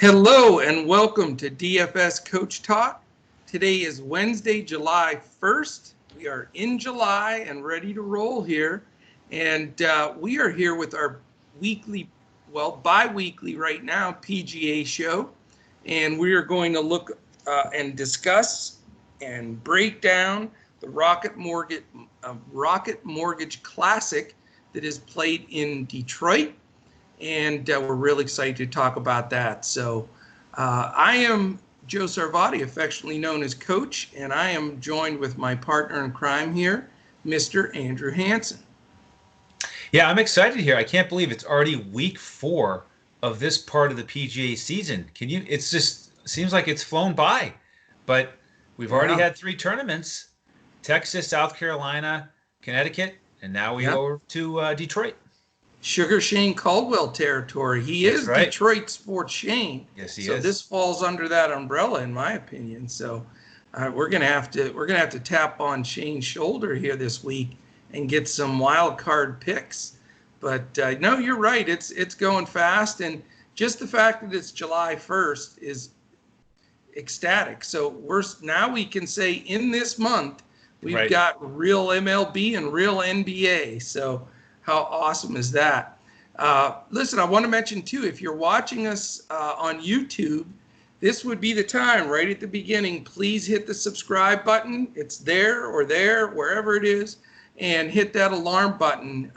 Hello and welcome to DFS Coach Talk. Today is Wednesday, July 1st. We are in July and ready to roll here. And we are here with our bi-weekly right now, PGA show. And we are going to look and discuss and break down the Rocket Mortgage Classic that is played in Detroit. And we're really excited to talk about that. So I am Joe Sarvati, affectionately known as Coach, and I am joined with my partner in crime here, Mr. Andrew Hansen. Yeah, I'm excited here. I can't believe it's already week 4 of this part of the PGA season. It's just seems like it's flown by, but we've already had 3 tournaments: Texas, South Carolina, Connecticut, and now we go to Detroit. Sugar Shane Caldwell territory. That's right. Detroit Sports Shane. Yes, he is. So this falls under that umbrella, in my opinion. So we're gonna have to tap on Shane's shoulder here this week and get some wild card picks. But no, you're right. It's going fast, and just the fact that it's July 1st is ecstatic. So now we can say in this month we've got real MLB and real NBA. So how awesome is that? Listen, I want to mention, too, if you're watching us on YouTube, this would be the time right at the beginning. Please hit the subscribe button. It's there, wherever it is, and hit that alarm button.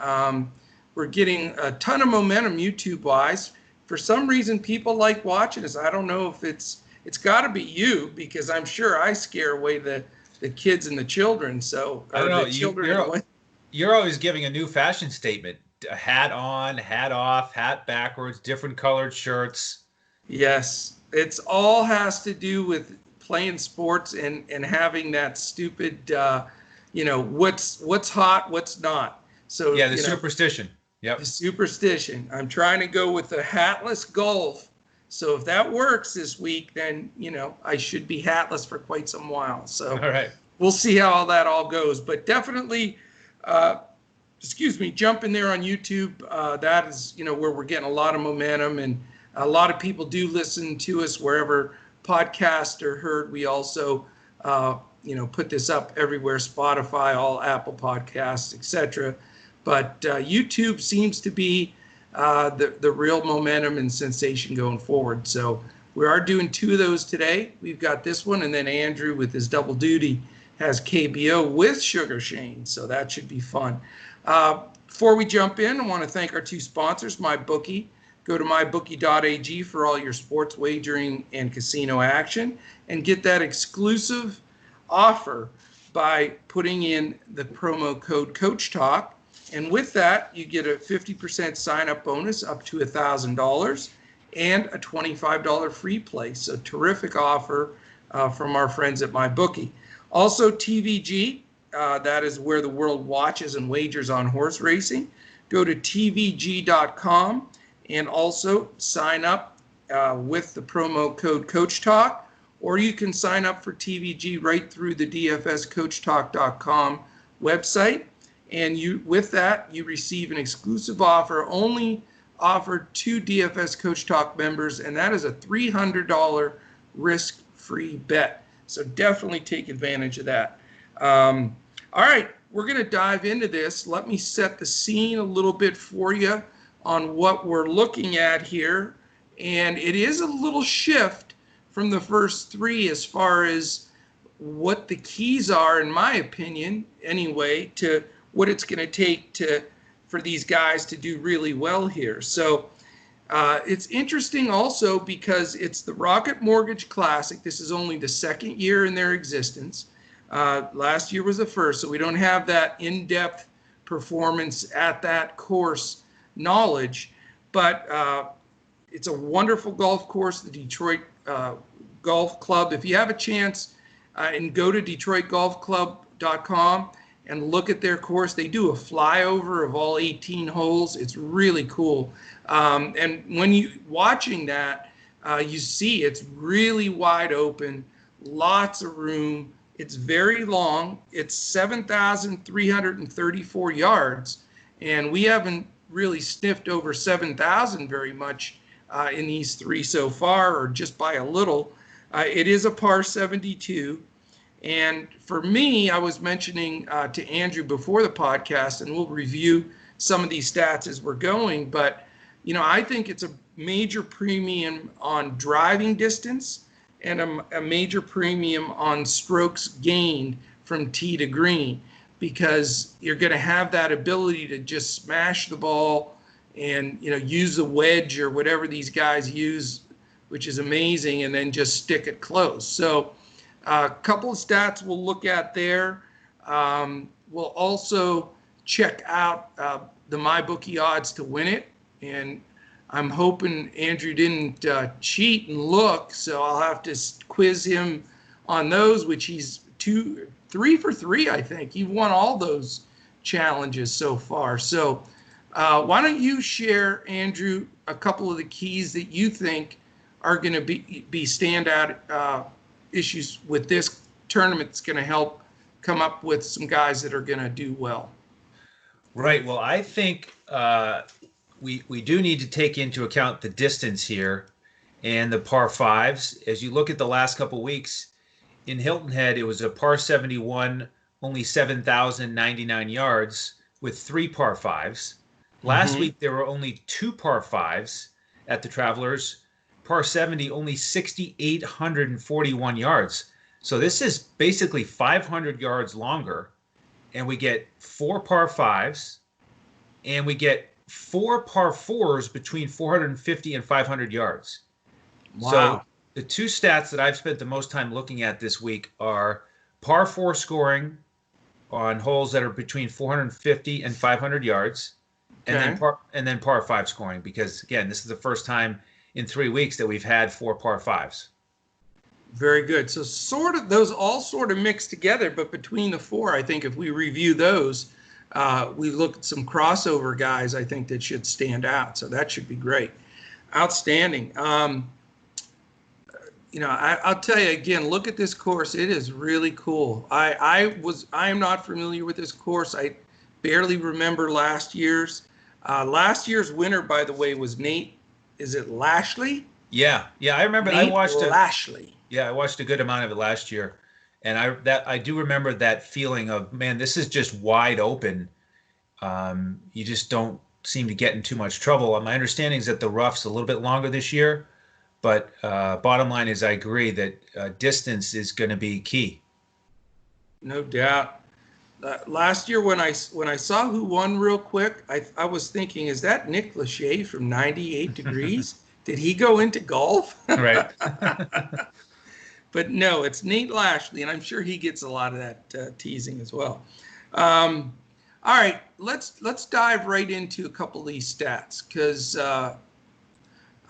We're getting a ton of momentum YouTube-wise. For some reason, people like watching us. I don't know if it's got to be you, because I'm sure I scare away the kids and the children. So I don't know. You're always giving a new fashion statement: a hat on, hat off, hat backwards, different colored shirts. Yes, it's all has to do with playing sports and having that stupid, what's hot, what's not. So yeah, the superstition. Yep. The superstition. I'm trying to go with the hatless golf. So if that works this week, then I should be hatless for quite some while. So all right, we'll see how all that all goes. But definitely. Jump in there on YouTube. That is, where we're getting a lot of momentum, and a lot of people do listen to us wherever podcasts are heard. We also, put this up everywhere: Spotify, all Apple Podcasts, etc. But YouTube seems to be the real momentum and sensation going forward. So we are doing 2 of those today. We've got this one, and then Andrew with his double duty has KBO with Sugar Shane, so that should be fun. Before we jump in, I want to thank our 2 sponsors, MyBookie. Go to mybookie.ag for all your sports wagering and casino action, and get that exclusive offer by putting in the promo code CoachTalk. And with that, you get a 50% sign-up bonus up to $1,000 and a $25 free play. So terrific offer from our friends at MyBookie. Also, TVG, that is where the world watches and wagers on horse racing. Go to tvg.com and also sign up with the promo code CoachTalk, or you can sign up for TVG right through the dfscoachtalk.com website. And with that, you receive an exclusive offer only offered to DFS Coach Talk members, and that is a $300 risk-free bet. So definitely take advantage of that. All right, we're going to dive into this. Let me set the scene a little bit for you on what we're looking at here. And it is a little shift from the first 3 as far as what the keys are, in my opinion, anyway, to what it's going to take for these guys to do really well here. So it's interesting also because it's the Rocket Mortgage Classic. This is only the 2nd year in their existence. Last year was the first, so we don't have that in-depth performance at that course knowledge. But it's a wonderful golf course, the Detroit Golf Club. If you have a chance and go to DetroitGolfClub.com and look at their course, they do a flyover of all 18 holes. It's really cool. And when you watching that, you see it's really wide open, lots of room. It's very long. It's 7,334 yards, and we haven't really sniffed over 7,000 very much in these three so far, or just by a little. It is a par 72. And for me, I was mentioning to Andrew before the podcast, and we'll review some of these stats as we're going, but I think it's a major premium on driving distance and a major premium on strokes gained from tee to green, because you're going to have that ability to just smash the ball and use the wedge or whatever these guys use, which is amazing, and then just stick it close. So a couple of stats we'll look at there. We'll also check out the MyBookie odds to win it, and I'm hoping Andrew didn't cheat and look, so I'll have to quiz him on those, which he's 3 for 3, I think. He won all those challenges so far. So why don't you share, Andrew, a couple of the keys that you think are going to be standout issues with this tournament that's going to help come up with some guys that are going to do well? Right. Well, I think we do need to take into account the distance here and the par fives. As you look at the last couple of weeks, in Hilton Head, it was a par 71, only 7,099 yards with 3 par fives. Last week, there were only 2 par fives at the Travelers. Par 70, only 6,841 yards. So this is basically 500 yards longer, and we get 4 par fives, and we get 4 par fours between 450 and 500 yards. Wow. So the two stats that I've spent the most time looking at this week are par 4 scoring on holes that are between 450 and 500 yards, and then par 5 scoring, because again, this is the first time in 3 weeks that we've had 4 par fives. Very good. So those all sort of mix together, but between the 4, I think if we review those, we look at some crossover guys, I think, that should stand out. So that should be great. Outstanding. I'll tell you again, look at this course. It is really cool. I am not familiar with this course. I barely remember last year's. Last year's winner, by the way, was Nate. Is it Lashley? Yeah, I remember. I watched Lashley. Yeah, I watched a good amount of it last year, and I do remember that feeling of, man, this is just wide open. You just don't seem to get in too much trouble. My understanding is that the rough's a little bit longer this year, but bottom line is I agree that distance is going to be key. No doubt. Last year when I saw who won real quick, I was thinking, is that Nick Lachey from 98 Degrees? Did he go into golf? Right. But no, it's Nate Lashley, and I'm sure he gets a lot of that teasing as well. All right, let's dive right into a couple of these stats, because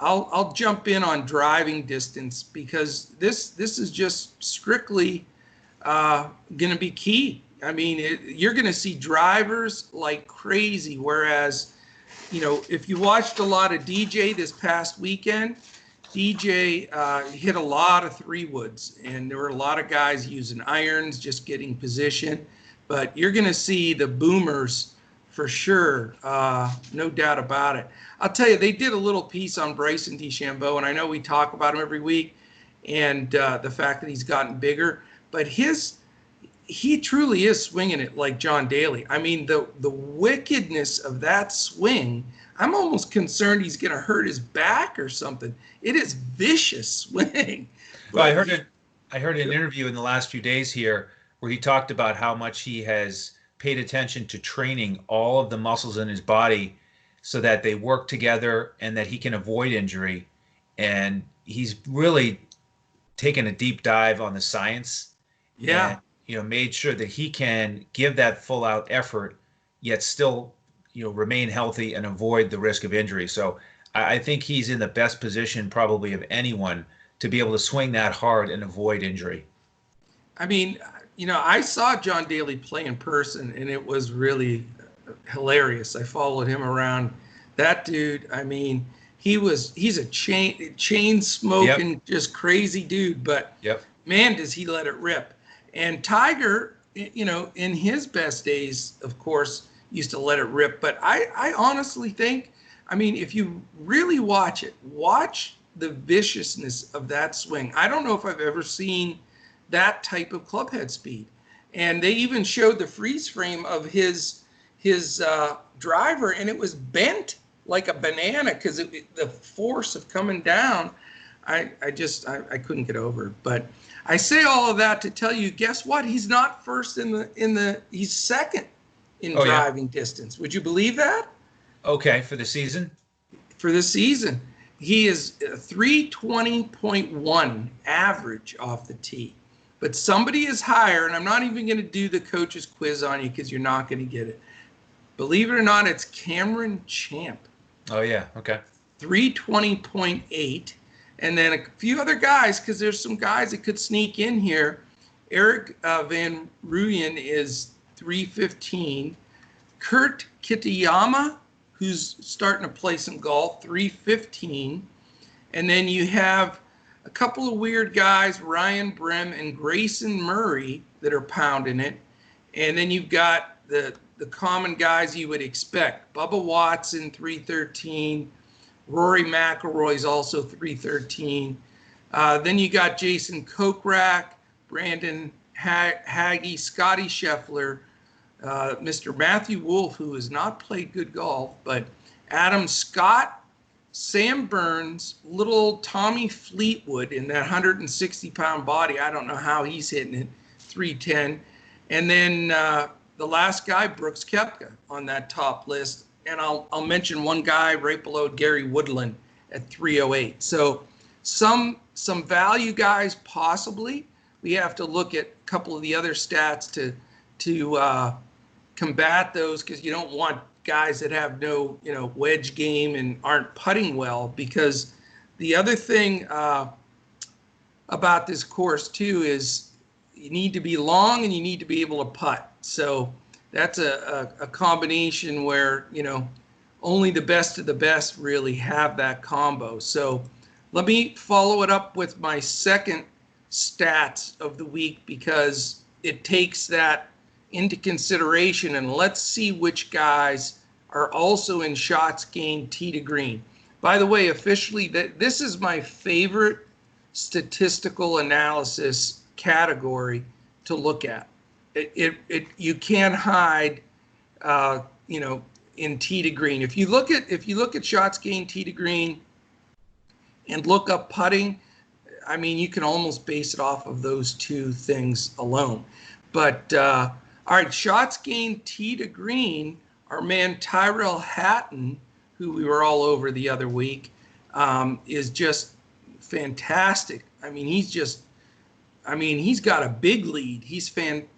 I'll jump in on driving distance, because this is just strictly going to be key. I mean, you're going to see drivers like crazy, whereas, if you watched a lot of DJ this past weekend, DJ hit a lot of 3-woods, and there were a lot of guys using irons, just getting position. But you're going to see the boomers for sure, no doubt about it. I'll tell you, they did a little piece on Bryson DeChambeau, and I know we talk about him every week, and the fact that he's gotten bigger, but he truly is swinging it like John Daly. I mean, the wickedness of that swing, I'm almost concerned he's going to hurt his back or something. It is vicious swing. Well, I heard an interview in the last few days here where he talked about how much he has paid attention to training all of the muscles in his body so that they work together and that he can avoid injury. And he's really taken a deep dive on the science. Yeah. And, made sure that he can give that full out effort, yet still, remain healthy and avoid the risk of injury. So I think he's in the best position probably of anyone to be able to swing that hard and avoid injury. I mean, I saw John Daly play in person, and it was really hilarious. I followed him around. That dude, I mean, he's a chain smoking, just crazy dude, but man, does he let it rip. And Tiger, in his best days, of course, used to let it rip. But I honestly think, I mean, if you really watch it, watch the viciousness of that swing. I don't know if I've ever seen that type of club head speed. And they even showed the freeze frame of his driver, and it was bent like a banana because the force of coming down. I couldn't get over it. But I say all of that to tell you, guess what? He's not first he's second in driving distance. Would you believe that? Okay, for the season? For the season. He is 320.1 average off the tee. But somebody is higher, and I'm not even going to do the coach's quiz on you because you're not going to get it. Believe it or not, it's Cameron Champ. Oh, yeah. Okay. 320.8. And then a few other guys, because there's some guys that could sneak in here. Eric Van Rooyen is 315. Curt Kitayama, who's starting to play some golf, 315. And then you have a couple of weird guys, Ryan Brehm and Grayson Murray, that are pounding it. And then you've got the common guys you would expect. Bubba Watson, 313. Rory Mcilroy is also 313. Then you got Jason Kokrak, Brandon Haggy, Scotty Scheffler, Mr. Matthew Wolff, who has not played good golf, but Adam Scott, Sam Burns, little old Tommy Fleetwood in that 160-pound body. I don't know how he's hitting it, 310. And then the last guy, Brooks Koepka, on that top list. And I'll mention one guy right below, Gary Woodland, at 308. So some value guys possibly. We have to look at a couple of the other stats to combat those, because you don't want guys that have no wedge game and aren't putting well. Because the other thing about this course too is you need to be long and you need to be able to putt. So that's a combination where only the best of the best really have that combo. So let me follow it up with my second stats of the week, because it takes that into consideration, and let's see which guys are also in shots gained tee to green. By the way, officially, this is my favorite statistical analysis category to look at. You can't hide, in tee to green. If you look at shots gained tee to green and look up putting, I mean, you can almost base it off of those two things alone. But all right, shots gained tee to green. Our man Terrell Hatton, who we were all over the other week, is just fantastic. I mean, he's got a big lead. He's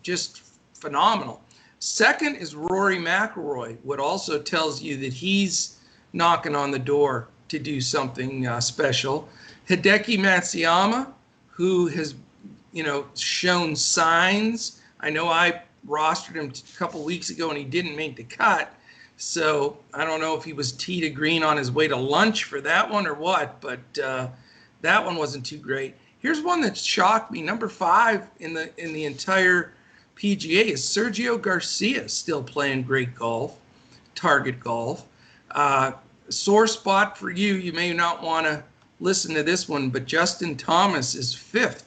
just phenomenal. Second is Rory McIlroy, what also tells you that he's knocking on the door to do something special. Hideki Matsuyama, who has, shown signs. I know I rostered him a couple weeks ago and he didn't make the cut. So I don't know if he was tee to green on his way to lunch for that one or what, but that one wasn't too great. Here's one that shocked me. Number 5 in the entire PGA is Sergio Garcia, still playing great golf, target golf. Sore spot for you. You may not want to listen to this one, but Justin Thomas is 5th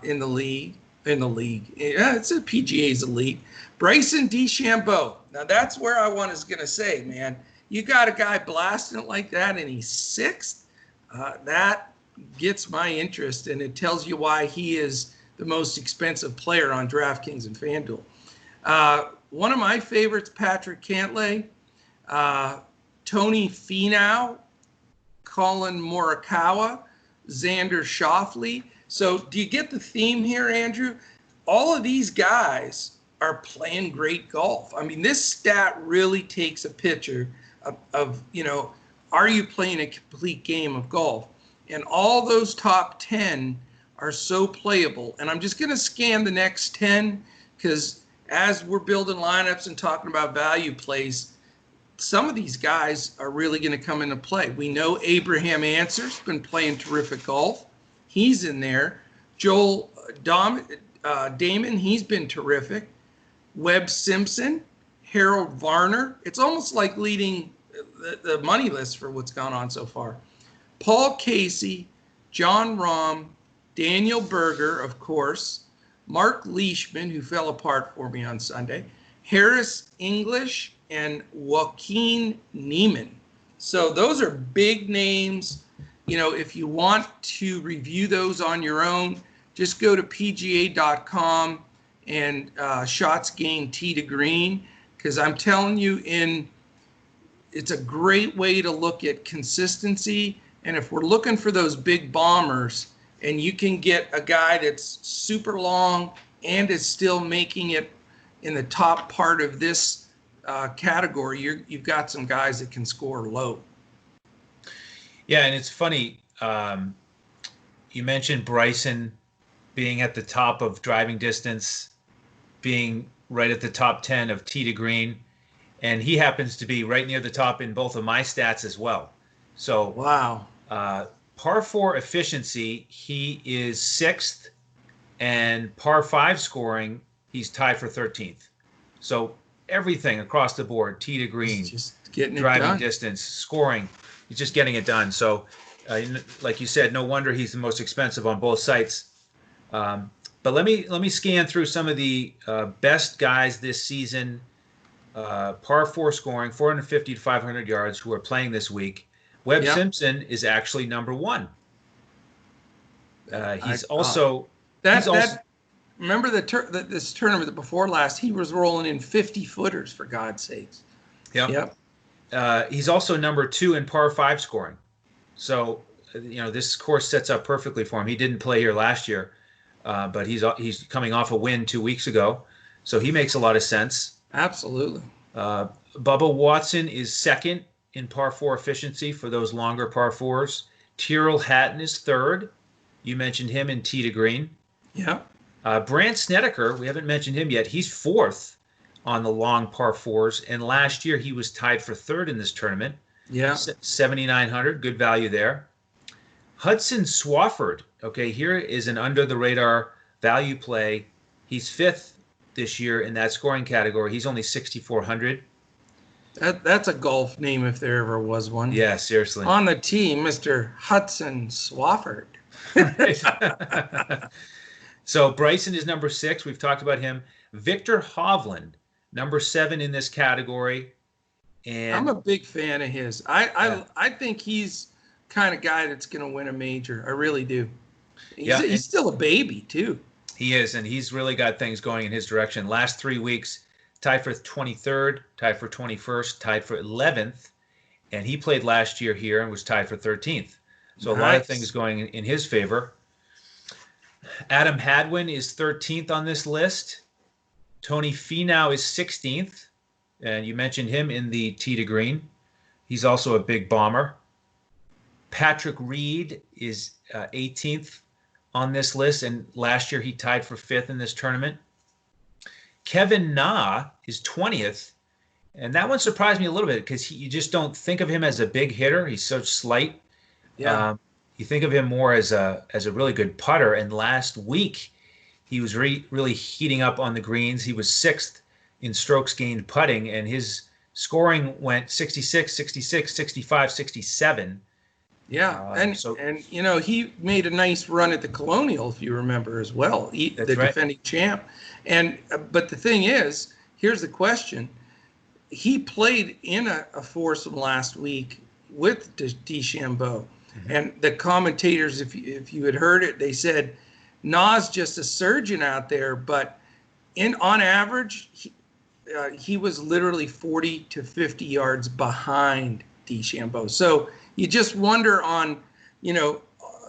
in the league. Yeah, it's a PGA's elite. Bryson D Shambo. Now that's where I was going to say, man, you got a guy blasting it like that and he's 6th. That gets my interest, and it tells you why he is the most expensive player on DraftKings and FanDuel. One of my favorites, Patrick Cantlay, Tony Finau, Colin Morikawa, Xander Schauffele. So do you get the theme here, Andrew? All of these guys are playing great golf. I mean, this stat really takes a picture of are you playing a complete game of golf? And all those top 10 are so playable. And I'm just going to scan the next 10, because as we're building lineups and talking about value plays, some of these guys are really going to come into play. We know Abraham Anser's been playing terrific golf. He's in there. Joel Damon, he's been terrific. Webb Simpson, Harold Varner. It's almost like the money list for what's gone on so far. Paul Casey, John Rahm, Daniel Berger, of course, Mark Leishman, who fell apart for me on Sunday, Harris English, and Joaquin Niemann. So those are big names. You know, if you want to review those on your own, just go to PGA.com and shots gained tee to green, because I'm telling you, it's a great way to look at consistency. And if we're looking for those big bombers, and you can get a guy that's super long and is still making it in the top part of this category, you've got some guys that can score low. Yeah, and it's funny. You mentioned Bryson being at the top of driving distance, being right at the top 10 of tee to green, and he happens to be right near the top in both of my stats as well. So wow. Par 4 efficiency, he is 6th, and par 5 scoring, he's tied for 13th. So everything across the board, tee to green, just getting driving distance, scoring, he's just getting it done. So like you said, no wonder he's the most expensive on both sites. But let me scan through some of the best guys this season, par 4 scoring, 450 to 500 yards, who are playing this week. Webb Simpson is actually number 1. He's also remember this tournament before last, he was rolling in 50 footers, for God's sakes. Yep. He's also number 2 in par 5 scoring. So, this course sets up perfectly for him. He didn't play here last year, but he's coming off a win 2 weeks ago, so he makes a lot of sense. Absolutely. Bubba Watson is 2nd in par 4 efficiency for those longer par 4s. Terrell Hatton is 3rd. You mentioned him in tee to green. Yeah. Brandt Snedeker, we haven't mentioned him yet. He's 4th on the long par 4s, and last year he was tied for 3rd in this tournament. Yeah. 7,900, good value there. Hudson Swafford, okay, here is an under-the-radar value play. He's 5th this year in that scoring category. He's only 6,400. That's a golf name if there ever was one. Yeah, seriously. On the team, Mr. Hudson Swafford. So Bryson is number 6. We've talked about him. Victor Hovland, number 7 in this category. And I'm a big fan of his. I think he's kind of guy that's going to win a major. I really do. He's still a baby too. He is, and he's really got things going in his direction. Last 3 weeks, tied for 23rd, tied for 21st, tied for 11th, and he played last year here and was tied for 13th. So nice. A lot of things going in his favor. Adam Hadwin is 13th on this list. Tony Finau is 16th, and you mentioned him in the tee to green. He's also a big bomber. Patrick Reed is 18th on this list, and last year he tied for 5th in this tournament. Kevin Na is 20th, and that one surprised me a little bit because you just don't think of him as a big hitter. He's so slight. Yeah. You think of him more as a really good putter, and last week he was really heating up on the greens. He was 6th in strokes gained putting, and his scoring went 66, 66, 65, 67. Yeah, and he made a nice run at the Colonial, if you remember, as well. The defending champ. And but the thing is, here's the question: he played in a foursome last week with DeChambeau, and the commentators, if you had heard it, they said Na's just a surgeon out there, but on average, he was literally 40 to 50 yards behind DeChambeau. So you just wonder on,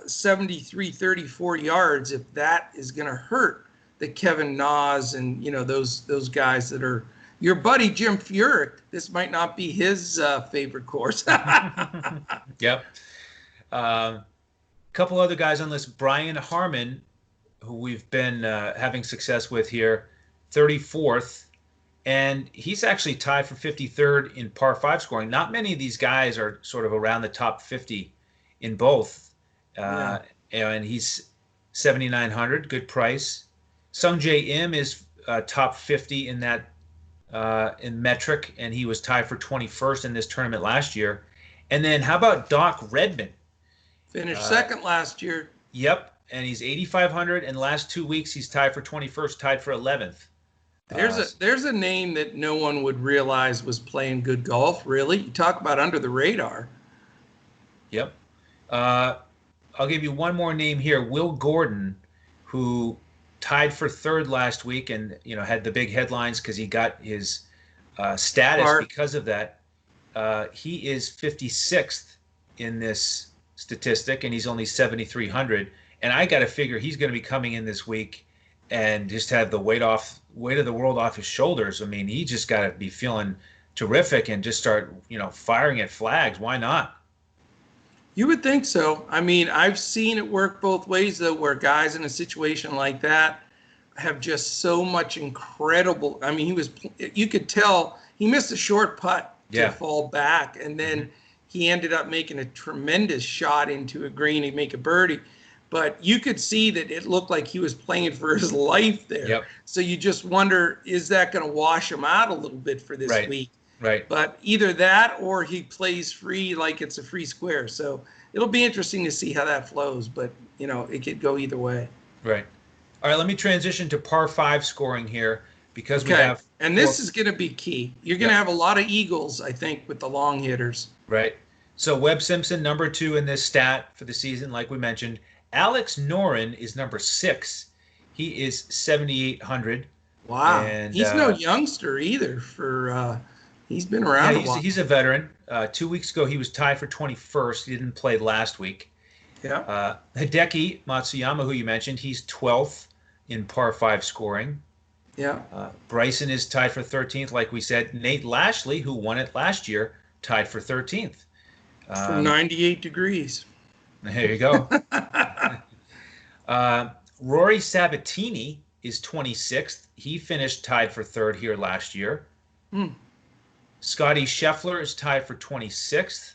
73, 34 yards, if that is going to hurt the Kevin Nas and, those guys that are your buddy, Jim Furyk. This might not be his favorite course. Yep. Couple other guys on this. Brian Harman, who we've been having success with here, 34th. And he's actually tied for 53rd in par 5 scoring. Not many of these guys are sort of around the top 50 in both. And he's 7,900, good price. Sung Jae Im is top 50 in that in metric, and he was tied for 21st in this tournament last year. And then how about Doc Redman? Finished second last year. Yep, and he's 8,500. And the last 2 weeks, he's tied for 21st, tied for 11th. There's a name that no one would realize was playing good golf, really. You talk about under the radar. Yep. I'll give you one more name here, Will Gordon, who tied for third last week and had the big headlines because he got his status because of that. He is 56th in this statistic, and he's only 7,300. And I got to figure he's going to be coming in this week and just have the weight of the world off his shoulders. I mean, he just got to be feeling terrific and just start, firing at flags. Why not? You would think so. I mean, I've seen it work both ways, though, where guys in a situation like that have just so much incredible. I mean, you could tell he missed a short putt to fall back, and then he ended up making a tremendous shot into a green and make a birdie. But you could see that it looked like he was playing for his life there. Yep. So you just wonder, is that going to wash him out a little bit for this week? Right. But either that or he plays free like it's a free square. So it'll be interesting to see how that flows. But, it could go either way. Right. All right, let me transition to par 5 scoring here because we have. And this is going to be key. You're going to have a lot of eagles, I think, with the long hitters. Right. So Webb Simpson, number 2 in this stat for the season, like we mentioned. Alex Noren is number 6. He is 7,800. Wow. And he's no youngster either. He's been around a while. He's a veteran. 2 weeks ago, he was tied for 21st. He didn't play last week. Yeah. Hideki Matsuyama, who you mentioned, he's 12th in par 5 scoring. Yeah. Bryson is tied for 13th, like we said. Nate Lashley, who won it last year, tied for 13th. From 98 degrees. There you go. Rory Sabatini is 26th. He finished tied for 3rd here last year. Scotty Scheffler is tied for 26th.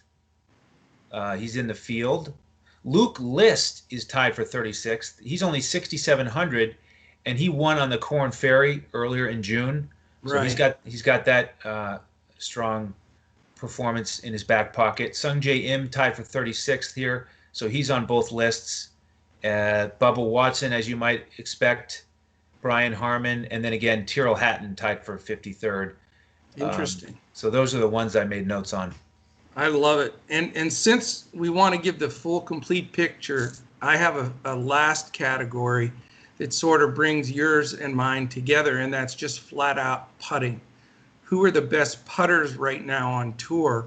He's in the field. Luke List is tied for 36th. He's only 6,700, and he won on the Corn Ferry earlier in June. So he's got that strong performance in his back pocket. Sungjae Im tied for 36th here, so he's on both lists. Bubba Watson, as you might expect. Brian Harmon, and then again Terrell Hatton tied for 53rd. Interesting. So those are the ones I made notes on. I love it. And since we want to give the full, complete picture, I have a last category that sort of brings yours and mine together, and that's just flat out putting. Who are the best putters right now on tour?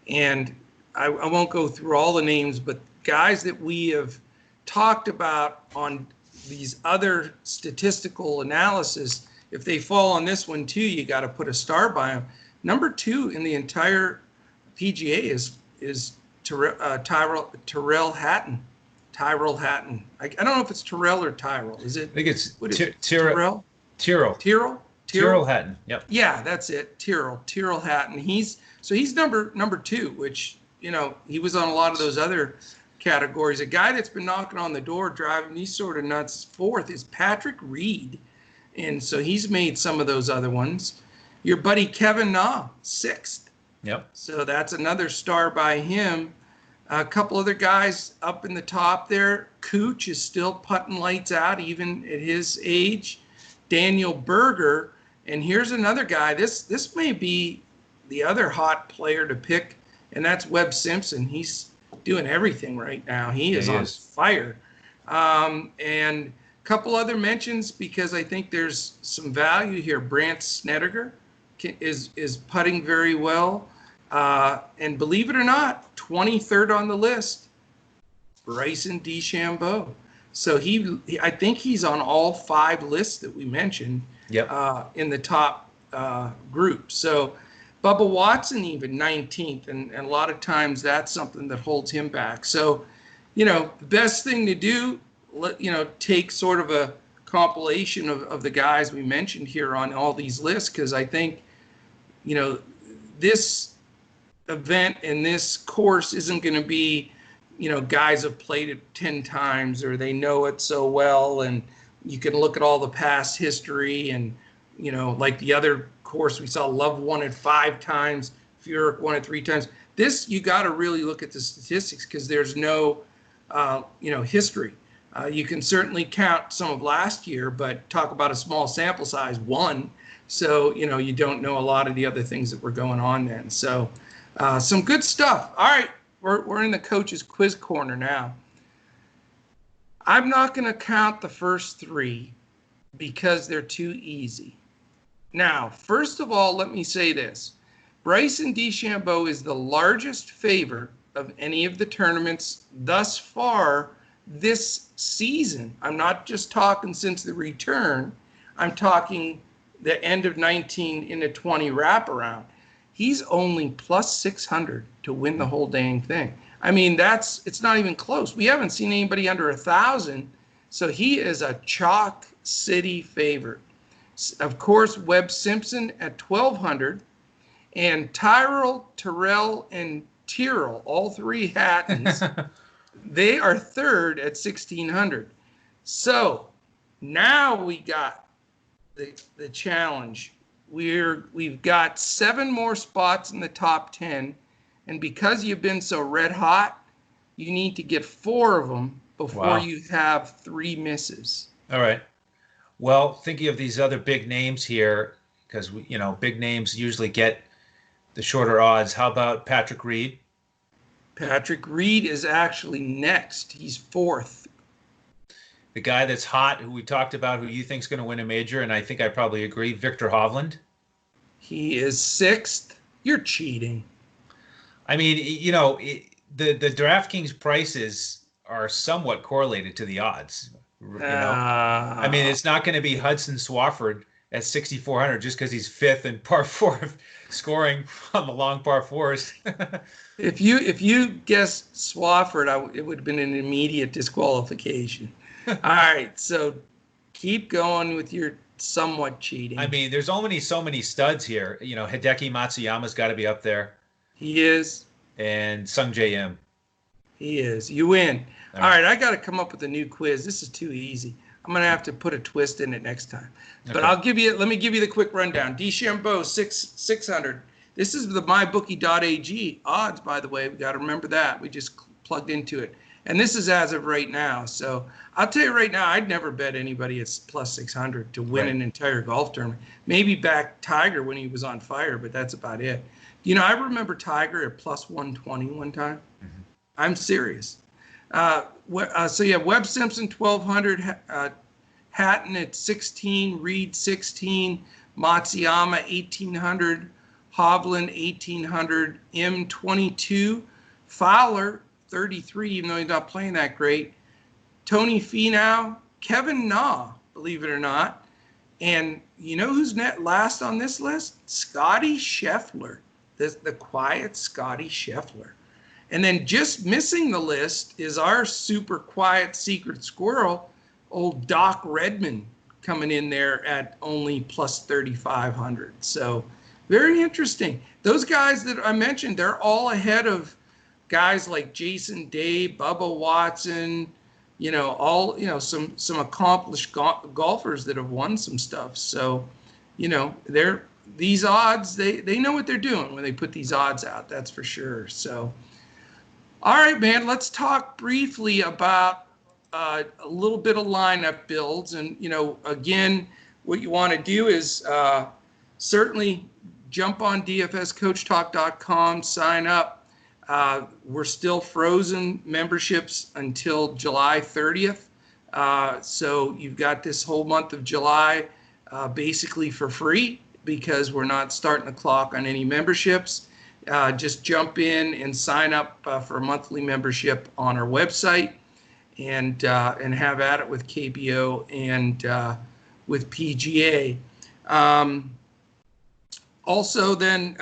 And I won't go through all the names, but guys that we have talked about on these other statistical analysis, if they fall on this one too, you got to put a star by them. Number 2 in the entire PGA is Terrell Hatton. Tyrell Hatton. I don't know if it's Terrell or Tyrell. Is it? I think it's Terrell. Terrell Hatton. Yep. Yeah, that's it. Terrell Hatton. He's number 2, which he was on a lot of those other categories. A guy that's been knocking on the door, driving these sort of nuts 4th is Patrick Reed, and so he's made some of those other ones. Your buddy Kevin Na, 6th. Yep. So that's another star by him. A couple other guys up in the top there. Cooch is still putting lights out even at his age. Daniel Berger, and here's another guy. This may be the other hot player to pick, and that's Webb Simpson. He's doing everything right now. He is on fire. And a couple other mentions because I think there's some value here. Brant Snedeker is putting very well. And believe it or not, 23rd on the list, Bryson D Shambo. So I think he's on all 5 lists that we mentioned. Yep. In the top group. So Bubba Watson even 19th, and a lot of times that's something that holds him back. So, the best thing to do, take sort of a compilation of the guys we mentioned here on all these lists, because I think, this event and this course isn't going to be, guys have played it 10 times or they know it so well, and you can look at all the past history and, like the other course, we saw Love won it 5 times, Furyk won it 3 times. This, you got to really look at the statistics because there's no, history. You can certainly count some of last year, but talk about a small sample size, 1. So, you don't know a lot of the other things that were going on then. So, some good stuff. All right, we're in the coach's quiz corner now. I'm not going to count the first 3 because they're too easy. Now, first of all, let me say this. Bryson D Shambo is the largest favorite of any of the tournaments thus far this season. I'm not just talking since the return. I'm talking the end of 19 into 20 wraparound. He's only plus 600 to win the whole dang thing. I mean, it's not even close. We haven't seen anybody under 1,000. So he is a chalk city favorite. Of course, Webb Simpson at 1,200. And Terrell, and Tyrrell, all 3 Hattons, they are third at 1,600. So now we got the challenge. We've got 7 more spots in the top 10. And because you've been so red hot, you need to get 4 of them before you have 3 misses. All right. Well, thinking of these other big names here, because big names usually get the shorter odds. How about Patrick Reed? Patrick Reed is actually next. He's 4th. The guy that's hot, who we talked about, who you think is going to win a major, and I think I probably agree, Victor Hovland. He is 6th. You're cheating. I mean, the DraftKings prices are somewhat correlated to the odds. I mean, it's not going to be Hudson Swafford at 6,400 just because he's 5th in par 4 scoring on the long par 4s. If you guessed Swafford, it would have been an immediate disqualification. All right, so keep going with your somewhat cheating. I mean, there's only so many studs here. Hideki Matsuyama's got to be up there. He is. And Sung J M. He is. You win. All right, I got to come up with a new quiz. This is too easy. I'm going to have to put a twist in it next time. But okay. Let me give you the quick rundown. DeChambeau, 600. This is the mybookie.ag odds, by the way. We got to remember that. We just plugged into it. And this is as of right now. So I'll tell you right now, I'd never bet anybody at plus 600 to win an entire golf tournament. Maybe back Tiger when he was on fire, but that's about it. I remember Tiger at plus 120 one time. Mm-hmm. I'm serious. So you have Webb Simpson, 1,200, Hatton at 16, Reed 16, Matsuyama 1,800, Hovland 1,800, M 22, Fowler 33, even though he's not playing that great, Tony Finau, Kevin Na, believe it or not, and you know who's last on this list? Scotty Scheffler, the quiet Scotty Scheffler. And then just missing the list is our super quiet secret squirrel, old Doc Redman, coming in there at only plus 3,500. So very interesting. Those guys that I mentioned, they're all ahead of guys like Jason Day, Bubba Watson, some accomplished golfers that have won some stuff. So, these odds, they know what they're doing when they put these odds out. That's for sure. So, all right, man, let's talk briefly about a little bit of lineup builds. And, again, what you want to do is certainly jump on dfscoachtalk.com, sign up. We're still frozen memberships until July 30th. So you've got this whole month of July basically for free because we're not starting the clock on any memberships. Just jump in and sign up for a monthly membership on our website and have at it with KBO and with PGA. Also, then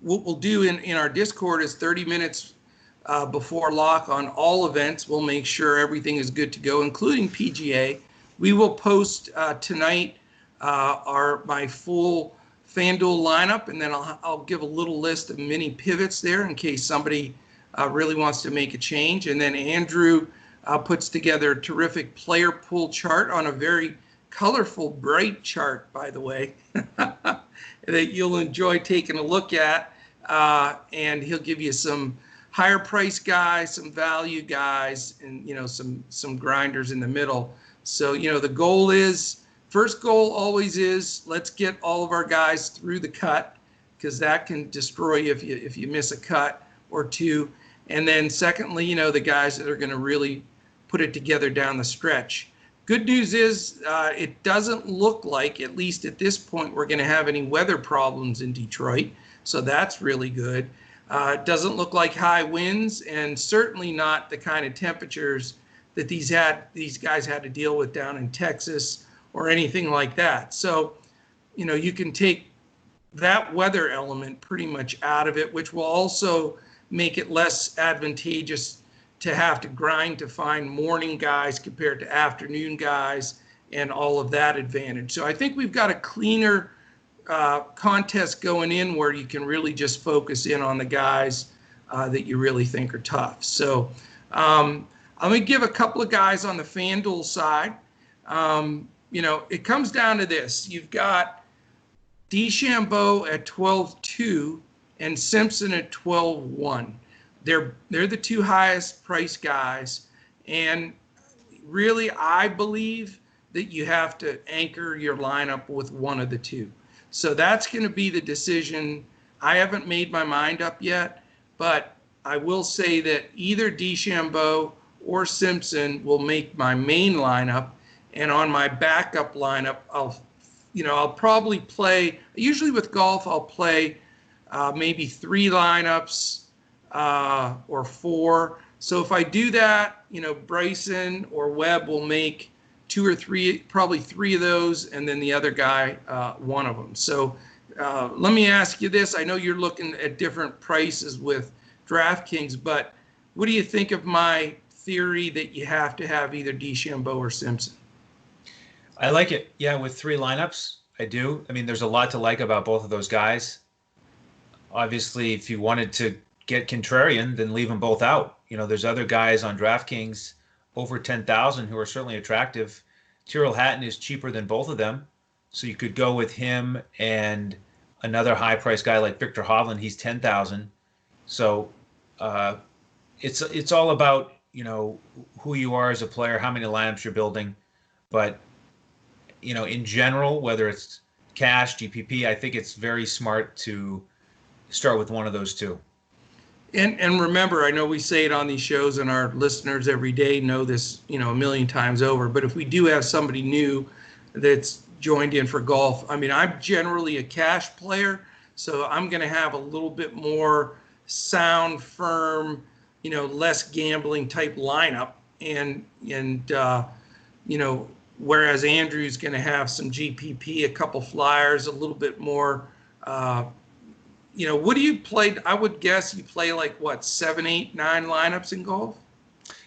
what we'll do in our Discord is 30 minutes before lock on all events. We'll make sure everything is good to go, including PGA. We will post tonight my full FanDuel lineup, and then I'll give a little list of mini pivots there in case somebody really wants to make a change. And then Andrew puts together a terrific player pool chart on a very colorful, bright chart, by the way. that you'll enjoy taking a look at. And he'll give you some higher price guys, some value guys, and, some grinders in the middle. So, the first goal always is, let's get all of our guys through the cut, because that can destroy you if you miss a cut or two. And then secondly, the guys that are going to really put it together down the stretch. Good news is it doesn't look like, at least at this point, we're going to have any weather problems in Detroit. So that's really good. It doesn't look like high winds, and certainly not the kind of temperatures that these guys had to deal with down in Texas or anything like that. So, you can take that weather element pretty much out of it, which will also make it less advantageous to have to grind to find morning guys compared to afternoon guys and all of that advantage. So I think we've got a cleaner contest going in where you can really just focus in on the guys that you really think are tough. So I'm going to give a couple of guys on the FanDuel side. It comes down to this. You've got DeChambeau at 12-2 and Simpson at 12-1. They're the two highest priced guys. And really, I believe that you have to anchor your lineup with one of the two. So that's going to be the decision. I haven't made my mind up yet, but I will say that either DeChambeau or Simpson will make my main lineup. And on my backup lineup, I'll probably play, usually with golf, I'll play maybe 3 lineups or 4. So if I do that, Bryson or Webb will make 2 or 3, probably 3 of those, and then the other guy, 1 of them. So let me ask you this. I know you're looking at different prices with DraftKings, but what do you think of my theory that you have to have either DeChambeau or Simpson? I like it. Yeah, with 3 lineups, I do. I mean, there's a lot to like about both of those guys. Obviously, if you wanted to get contrarian, then leave them both out. There's other guys on DraftKings over 10,000 who are certainly attractive. Terrell Hatton is cheaper than both of them, so you could go with him and another high-priced guy like Viktor Hovland. He's 10,000. So it's all about who you are as a player, how many lineups you're building, but in general, whether it's cash, GPP, I think it's very smart to start with one of those two. And remember, I know we say it on these shows, and our listeners every day know this, a million times over. But if we do have somebody new that's joined in for golf, I mean, I'm generally a cash player, so I'm going to have a little bit more sound, firm, less gambling type lineup, and whereas Andrew's going to have some GPP, a couple flyers, a little bit more. What do you play? I would guess you play like 7, 8, 9 lineups in golf?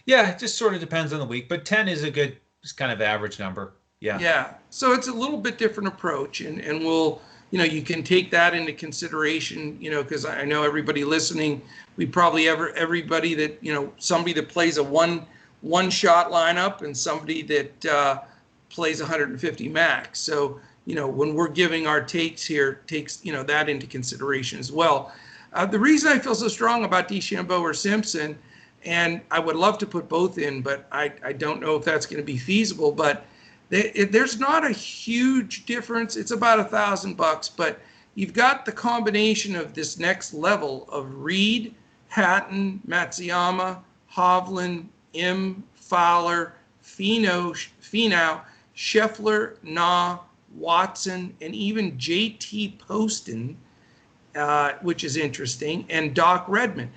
Yeah, it just sort of depends on the week, but 10 is it's kind of average number. Yeah. Yeah. So it's a little bit different approach, and we'll, you can take that into consideration, because I know everybody listening, we probably everybody that, somebody that plays a one shot lineup and somebody that plays 150 max. So, when we're giving our takes here, takes, that into consideration as well. The reason I feel so strong about DeChambeau or Simpson, and I would love to put both in, but I don't know if that's going to be feasible, but there's not a huge difference. It's about $1,000, but you've got the combination of this next level of Reed, Hatton, Matsuyama, Hovland, Fowler, Finau, Scheffler, Na, Watson, and even JT Poston, which is interesting, and Doc Redman.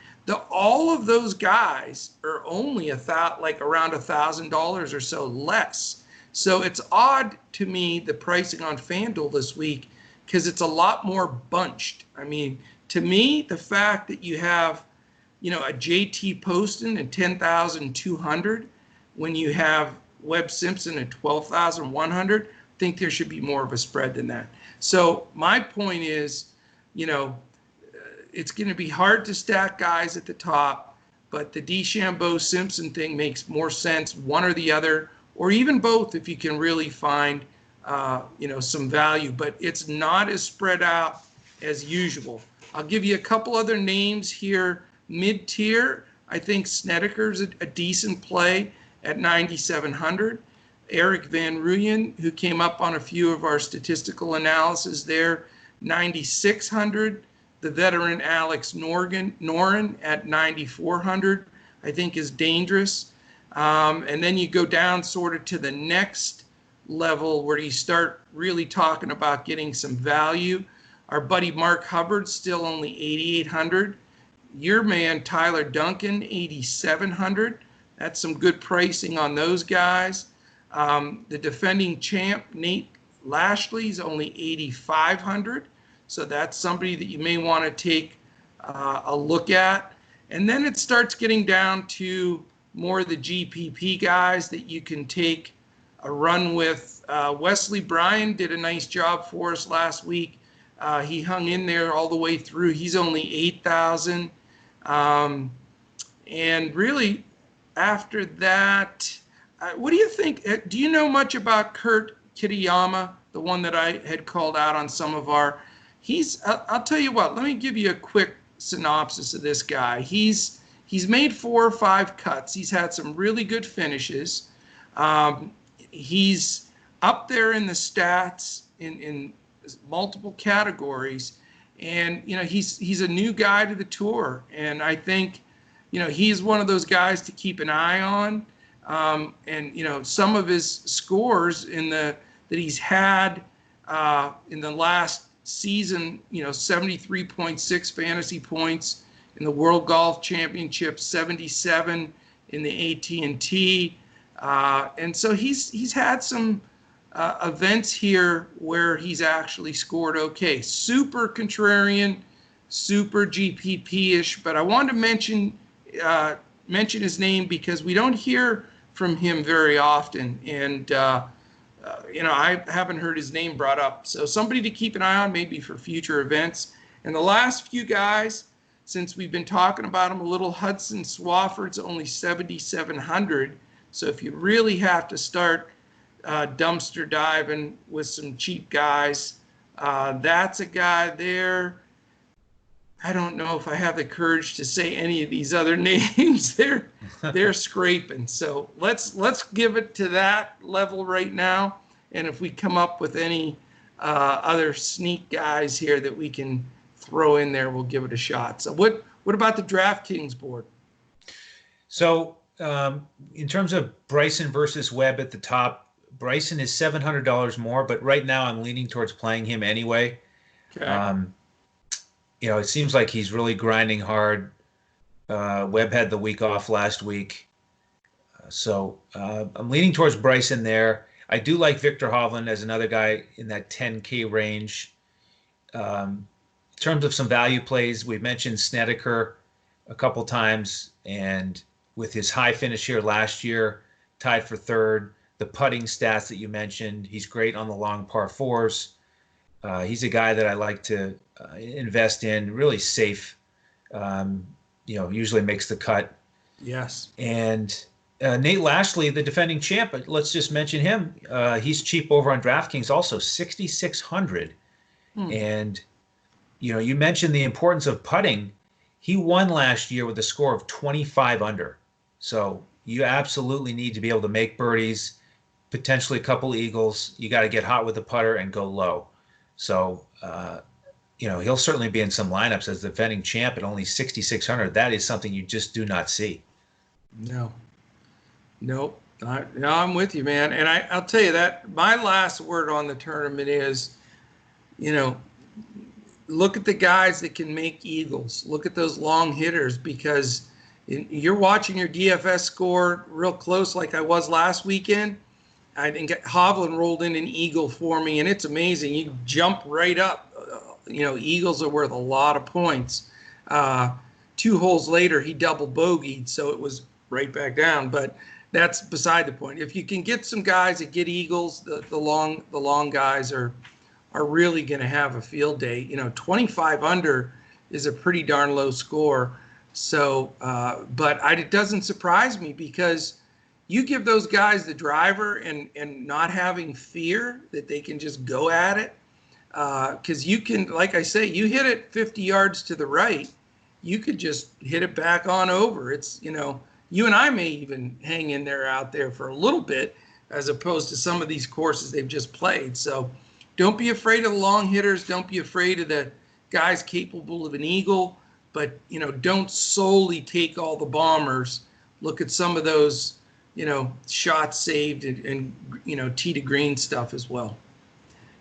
All of those guys are only around $1,000 or so less. So it's odd to me, the pricing on FanDuel this week, because it's a lot more bunched. I mean, to me, the fact that you have, a JT Poston at 10,200 when you have Webb Simpson at 12,100, I think there should be more of a spread than that. So my point is, it's going to be hard to stack guys at the top, but the DeChambeau Simpson thing makes more sense, one or the other, or even both if you can really find some value, but it's not as spread out as usual. I'll give you a couple other names here. Mid-tier, I think Snedeker's a decent play at 9,700. Eric Van Rooyen, who came up on a few of our statistical analysis there, 9,600. The veteran Alex Noren at 9,400, I think is dangerous. And then you go down sort of to the next level where you start really talking about getting some value. Our buddy Marc Hubbard, still only 8,800. Your man Tyler Duncan, 8,700. That's some good pricing on those guys. The defending champ Nate Lashley's only 8,500. So that's somebody that you may want to take a look at. And then it starts getting down to more of the GPP guys that you can take a run with. Wesley Bryan did a nice job for us last week. He hung in there all the way through. He's only 8,000. And really, after that, what do you think? Do you know much about Curt Kitayama, the one that I had called out on some of our? I'll tell you what, let me give you a quick synopsis of this guy. He's made 4 or 5 cuts. He's had some really good finishes. He's up there in the stats in multiple categories. And, he's a new guy to the tour. And I think, he's one of those guys to keep an eye on. And, some of his scores that he's had in the last season, 73.6 fantasy points in the World Golf Championship, 77 in the AT&T. And so he's had some events here where he's actually scored okay. Super contrarian, super GPP-ish, but I wanted to mention his name because we don't hear from him very often. And I haven't heard his name brought up. So somebody to keep an eye on maybe for future events. And the last few guys, since we've been talking about him a little, Hudson Swafford's only 7,700. So if you really have to start dumpster diving with some cheap guys, that's a guy there. I don't know if I have the courage to say any of these other names. They're scraping. So let's give it to that level right now. And if we come up with any other sneak guys here that we can throw in there, we'll give it a shot. So what about the DraftKings board? So in terms of Bryson versus Webb at the top, Bryson is $700 more, but right now I'm leaning towards playing him anyway. Okay. It seems like he's really grinding hard. Webb had the week off last week. So I'm leaning towards Bryson there. I do like Victor Hovland as another guy in that 10K range. In terms of some value plays, we mentioned Snedeker a couple times, and with his high finish here last year, tied for third. The putting stats that you mentioned, he's great on the long par 4s. He's a guy that I like to invest in, really safe. Usually makes the cut. Yes. And Nate Lashley, the defending champ, let's just mention him. He's cheap over on DraftKings, also 6,600. And you mentioned the importance of putting. He won last year with a score of 25 under. So you absolutely need to be able to make birdies, potentially a couple eagles. You got to get hot with the putter and go low. So, he'll certainly be in some lineups as the defending champ at only 6,600. That is something you just do not see. No. Nope. No, I'm with you, man. And I'll tell you that my last word on the tournament is, look at the guys that can make eagles. Look at those long hitters, because you're watching your DFS score real close like I was last weekend. I think Hovland rolled in an eagle for me, and it's amazing. You jump right up. Eagles are worth a lot of points. 2 holes later, he double bogeyed, so it was right back down. But that's beside the point. If you can get some guys that get eagles, the long guys are really going to have a field day. 25 under is a pretty darn low score. So, but it doesn't surprise me because, you give those guys the driver and not having fear that they can just go at it. Because you can, like I say, you hit it 50 yards to the right, you could just hit it back on over. It's, you and I may even hang in there out there for a little bit as opposed to some of these courses they've just played. So don't be afraid of the long hitters. Don't be afraid of the guys capable of an eagle. But, don't solely take all the bombers. Look at some of those, shots saved and tee to green stuff as well.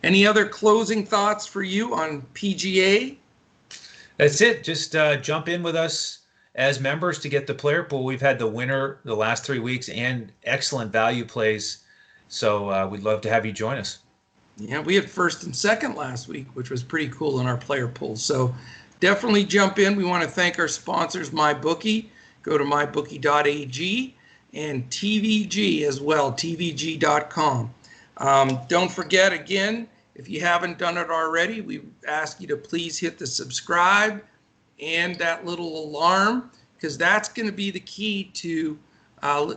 Any other closing thoughts for you on PGA? That's it. Just jump in with us as members to get the player pool. We've had the winner the last 3 weeks and excellent value plays. So we'd love to have you join us. Yeah, we had first and second last week, which was pretty cool in our player pool. So definitely jump in. We want to thank our sponsors, MyBookie. Go to mybookie.ag and TVG as well, tvg.com. Don't forget, again, if you haven't done it already, we ask you to please hit the subscribe and that little alarm, because that's going to be the key to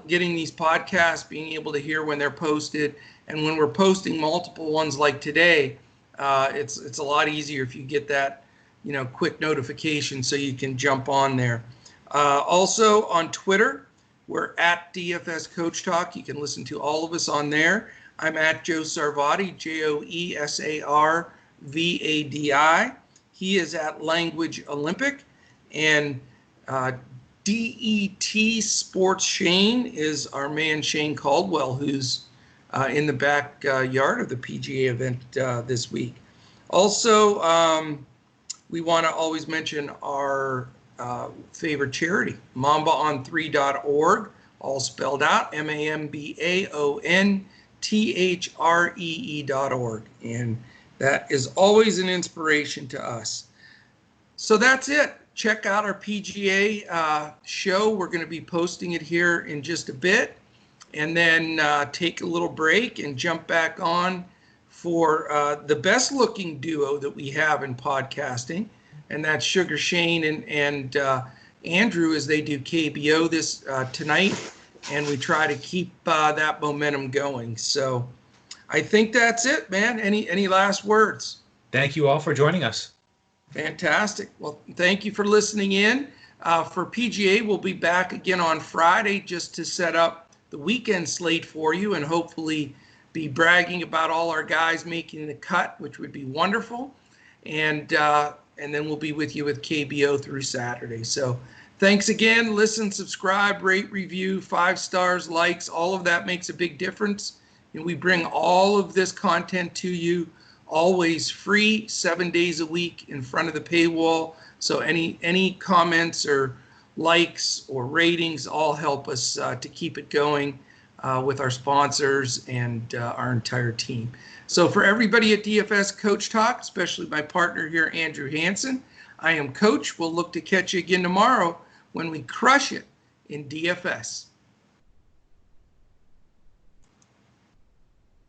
getting these podcasts, being able to hear when they're posted. And when we're posting multiple ones like today, it's a lot easier if you get that, quick notification so you can jump on there. Also on Twitter, we're at DFS Coach Talk. You can listen to all of us on there. I'm at Joe Sarvadi, JoeSarvadi. He is at Language Olympic. And DET Sports Shane is our man Shane Caldwell, who's in the backyard of the PGA event this week. Also, we want to always mention our favorite charity, MambaOn3.org, all spelled out, MAMBAONTHREE.org. And that is always an inspiration to us. So that's it. Check out our PGA show. We're going to be posting it here in just a bit. And then take a little break and jump back on for the best looking duo that we have in podcasting. And that's Sugar Shane and Andrew, as they do KBO this tonight. And we try to keep that momentum going. So I think that's it, man. Any last words? Thank you all for joining us. Fantastic. Well, thank you for listening in. For PGA, we'll be back again on Friday just to set up the weekend slate for you and hopefully be bragging about all our guys making the cut, which would be wonderful. And then we'll be with you with KBO through Saturday. So thanks again. Listen, subscribe, rate, review, 5 stars, likes, all of that makes a big difference. And we bring all of this content to you always free, 7 days a week in front of the paywall. So any comments or likes or ratings all help us to keep it going with our sponsors and our entire team. So for everybody at DFS Coach Talk, especially my partner here, Andrew Hansen, I am Coach. We'll look to catch you again tomorrow when we crush it in DFS.